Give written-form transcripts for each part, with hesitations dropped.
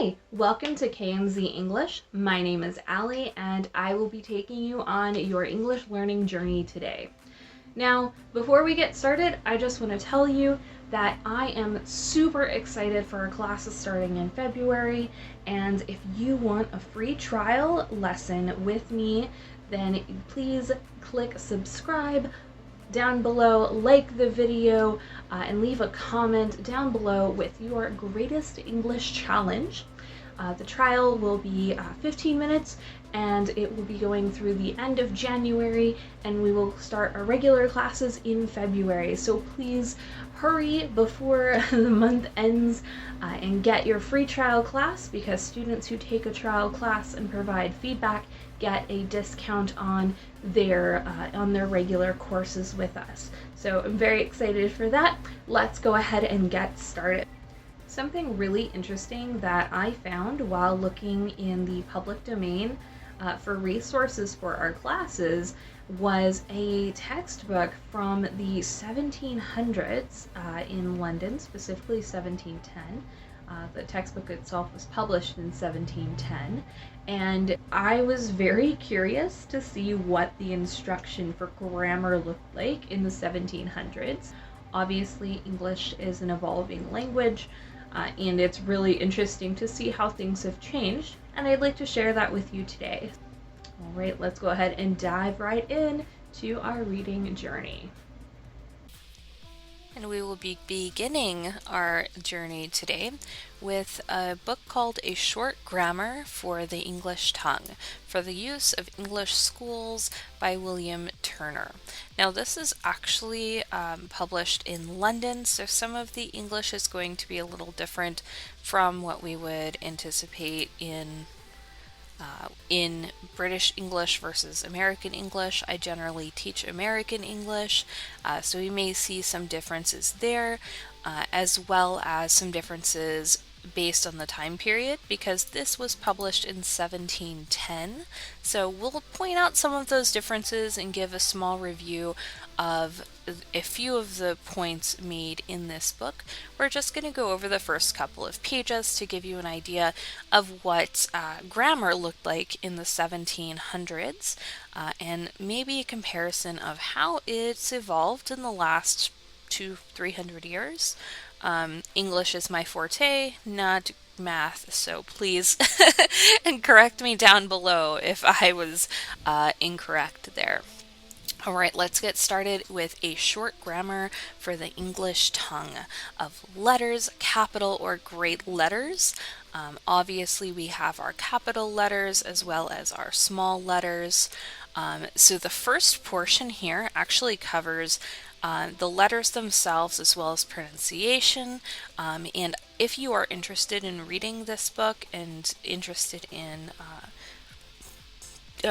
Hi, welcome to KMZ English. My name is Allie and I will be taking you on your English learning journey today. Now, before we get started, I just want to tell you that I am super excited for our classes starting in February, and if you want a free trial lesson with me, then please click subscribe down below, like the video, and leave a comment down below with your greatest English challenge. The trial will be 15 minutes and it will be going through the end of January, and we will start our regular classes in February. So please hurry before the month ends and get your free trial class, because students who take a trial class and provide feedback get a discount on their regular courses with us. So I'm very excited for that. Let's go ahead and get started. Something really interesting that I found while looking in the public domain for resources for our classes was a textbook from the 1700s in London, specifically 1710. The textbook itself was published in 1710, and I was very curious to see what the instruction for grammar looked like in the 1700s. Obviously, English is an evolving language, and it's really interesting to see how things have changed, and I'd like to share that with you today. All right, let's go ahead and dive right in to our reading journey. And we will be beginning our journey today with a book called A Short Grammar for the English Tongue for the Use of English Schools by William Turner. Now this is actually published in London, so some of the English is going to be a little different from what we would anticipate in British English versus American English. I generally teach American English, so we may see some differences there, as well as some differences based on the time period, because this was published in 1710. So we'll point out some of those differences and give a small review of a few of the points made in this book. We're just going to go over the first couple of pages to give you an idea of what grammar looked like in the 1700s, and maybe a comparison of how it's evolved in the last 200-300 years. English is my forte, not math, so please and correct me down below if I was incorrect there. Alright, let's get started with a short grammar for the English tongue of letters, capital or great letters. Obviously, we have our capital letters as well as our small letters. So the first portion here actually covers the letters themselves as well as pronunciation. And if you are interested in reading this book and interested in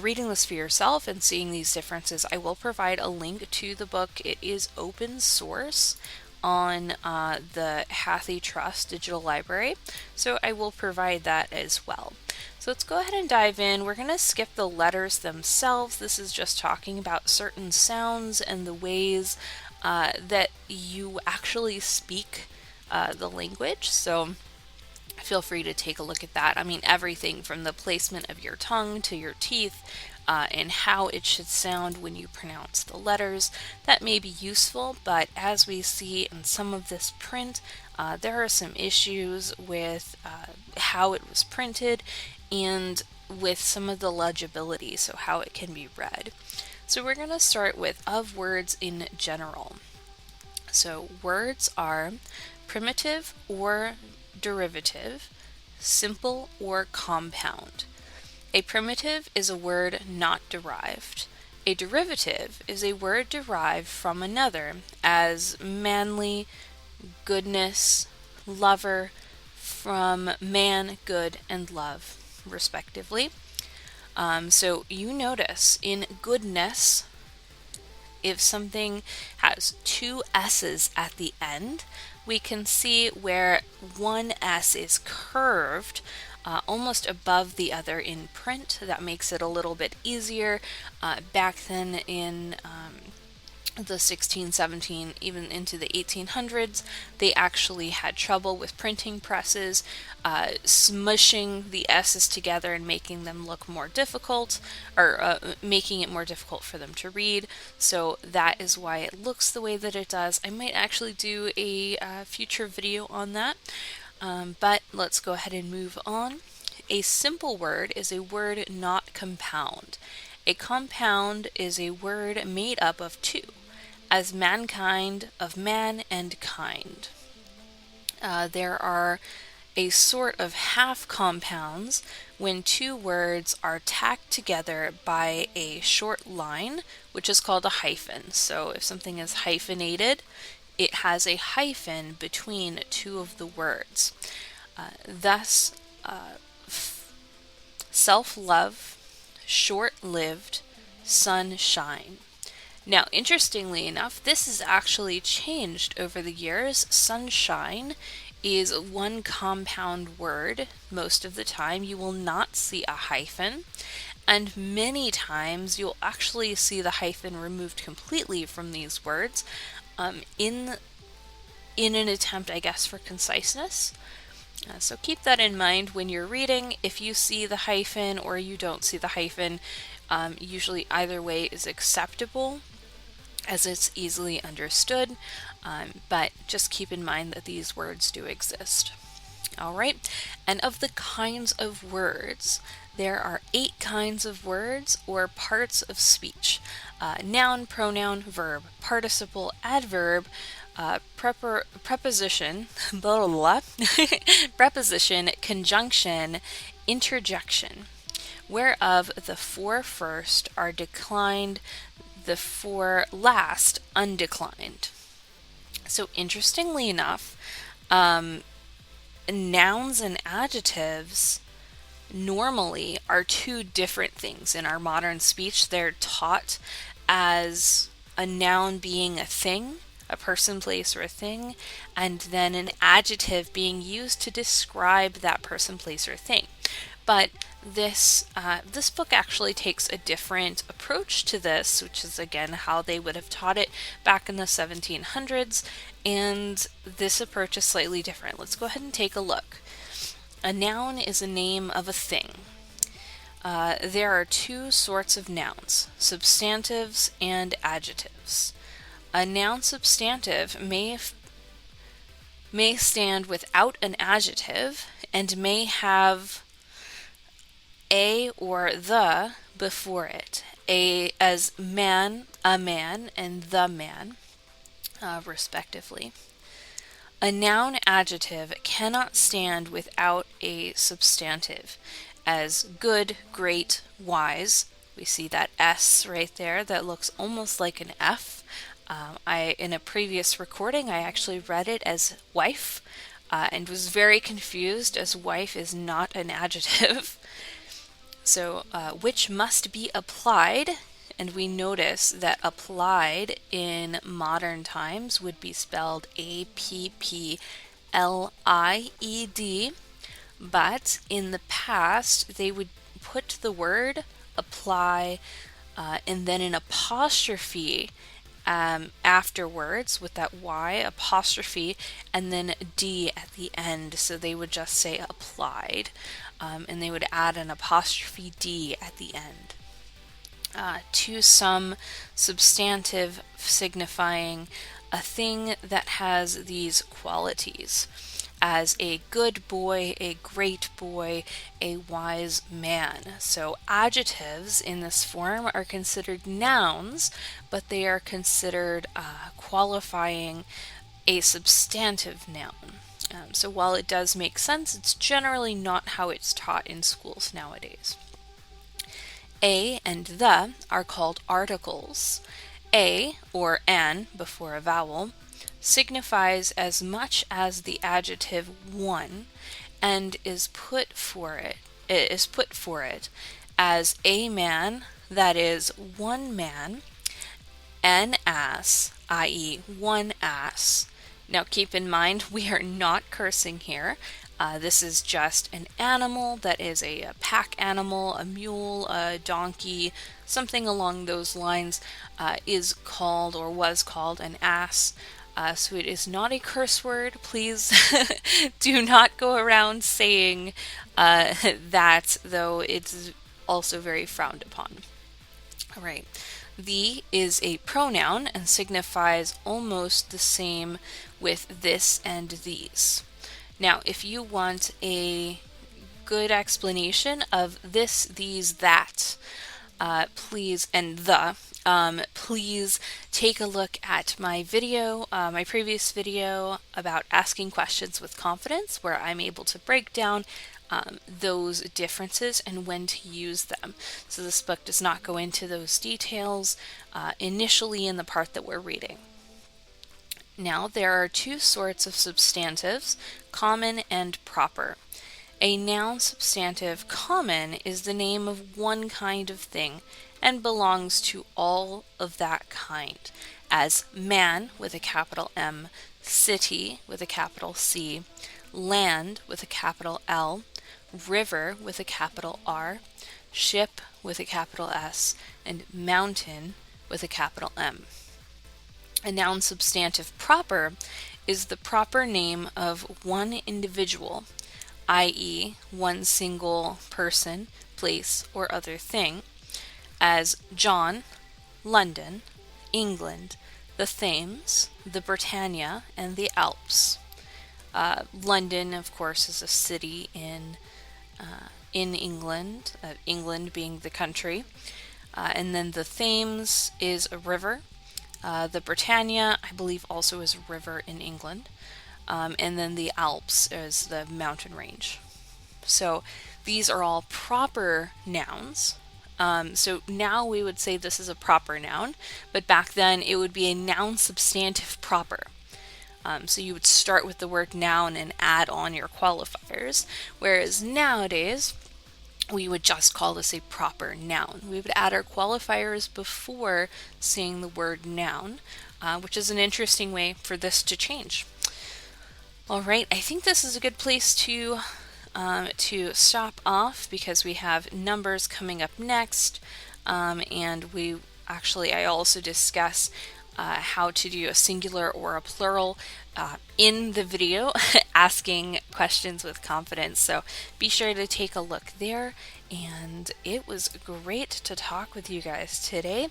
reading this for yourself and seeing these differences, I will provide a link to the book. It is open source on the Hathi Trust Digital Library, so I will provide that as well. So let's go ahead and dive in. We're going to skip the letters themselves. This is just talking about certain sounds and the ways that you actually speak the language. So feel free to take a look at that. I mean, everything from the placement of your tongue to your teeth and how it should sound when you pronounce the letters. That may be useful, but as we see in some of this print, there are some issues with how it was printed and with some of the legibility, so how it can be read. So we're going to start with of words in general. So words are primitive or derivative, simple or compound. A primitive is a word not derived. A derivative is a word derived from another, as manly, goodness, lover, from man, good, and love, respectively. So you notice in goodness, if something has two S's at the end, we can see where one S is curved almost above the other in print. That makes it a little bit easier. Back then in the 16, 17, even into the 1800s, they actually had trouble with printing presses, smushing the S's together and making them look more difficult, or making it more difficult for them to read. So that is why it looks the way that it does. I might actually do a future video on that, but let's go ahead and move on. A simple word is a word not compound. A compound is a word made up of two, as mankind of man and kind. There are a sort of half compounds when two words are tacked together by a short line, which is called a hyphen. So if something is hyphenated, it has a hyphen between two of the words. Thus, self-love, short-lived, sunshine. Now, interestingly enough, this has actually changed over the years. Sunshine is one compound word most of the time. You will not see a hyphen, and many times you'll actually see the hyphen removed completely from these words in an attempt, I guess, for conciseness. So keep that in mind when you're reading. If you see the hyphen or you don't see the hyphen, usually either way is acceptable, as it's easily understood, but just keep in mind that these words do exist. All right, and of the kinds of words, there are 8 kinds of words or parts of speech: noun, pronoun, verb, participle, adverb, preposition, blah, blah, blah, preposition, conjunction, interjection, whereof the 4 first are declined, the 4 last undeclined. So interestingly enough, nouns and adjectives normally are 2 different things in our modern speech. They're taught as a noun being a thing, a person, place, or a thing, and then an adjective being used to describe that person, place, or thing. But this book actually takes a different approach to this, which is again how they would have taught it back in the 1700s, and this approach is slightly different. Let's go ahead and take a look. A noun is a name of a thing. There are 2 sorts of nouns, substantives and adjectives. A noun substantive may stand without an adjective and may have a or the before it, as man, a man, and the man, respectively. A noun adjective cannot stand without a substantive, as good, great, wise. We see that S right there that looks almost like an F. In a previous recording, I actually read it as wife, and was very confused, as wife is not an adjective. So, which must be applied, and we notice that applied in modern times would be spelled APPLIED, but in the past they would put the word apply and then an apostrophe afterwards with that Y apostrophe and then D at the end, so they would just say applied, and they would add an apostrophe D at the end. To some substantive signifying a thing that has these qualities, as a good boy, a great boy, a wise man. So adjectives in this form are considered nouns, but they are considered qualifying a substantive noun. So while it does make sense, it's generally not how it's taught in schools nowadays. A and the are called articles. A, or an before a vowel, signifies as much as the adjective one and is put for it as a man, that is one man, an ass, i.e. one ass. Now keep in mind we are not cursing here. This is just an animal that is a pack animal, a mule, a donkey, something along those lines, is called or was called an ass. So it is not a curse word. Please do not go around saying that, though it's also very frowned upon. All right. The is a pronoun and signifies almost the same with this and these. Now, if you want a good explanation of this, these, that, please, and the, please take a look at my video, my previous video about asking questions with confidence, where I'm able to break down those differences and when to use them. So this book does not go into those details initially in the part that we're reading. Now, there are two sorts of substantives, common and proper. A noun substantive common is the name of one kind of thing and belongs to all of that kind, as man with a capital M, city with a capital C, land with a capital L, river with a capital R, ship with a capital S, and mountain with a capital M. A noun substantive proper is the proper name of one individual, i.e., one single person, place, or other thing, as John, London, England, the Thames, the Britannia, and the Alps. London, of course, is a city in England, England being the country. And then the Thames is a river. The Britannia, I believe, also is a river in England. And then the Alps is the mountain range. So these are all proper nouns. So now we would say this is a proper noun, but back then it would be a noun substantive proper. So you would start with the word noun and add on your qualifiers, whereas nowadays we would just call this a proper noun. We would add our qualifiers before saying the word noun, which is an interesting way for this to change. All right, I think this is a good place to stop off because we have numbers coming up next, and I also discuss how to do a singular or a plural in the video, asking questions with confidence. So be sure to take a look there. And it was great to talk with you guys today.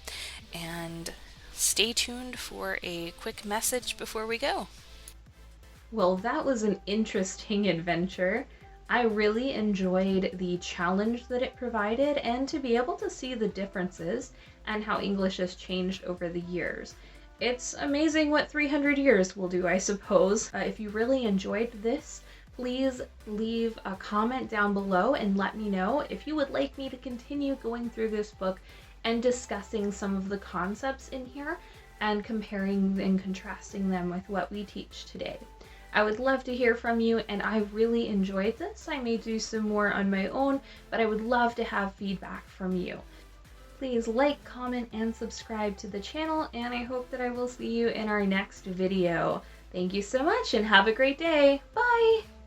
And stay tuned for a quick message before we go. Well, that was an interesting adventure. I really enjoyed the challenge that it provided and to be able to see the differences and how English has changed over the years. It's amazing what 300 years will do, I suppose. If you really enjoyed this, please leave a comment down below and let me know if you would like me to continue going through this book and discussing some of the concepts in here and comparing and contrasting them with what we teach today. I would love to hear from you, and I really enjoyed this. I may do some more on my own, but I would love to have feedback from you. Please like, comment, and subscribe to the channel, and I hope that I will see you in our next video. Thank you so much, and have a great day. Bye!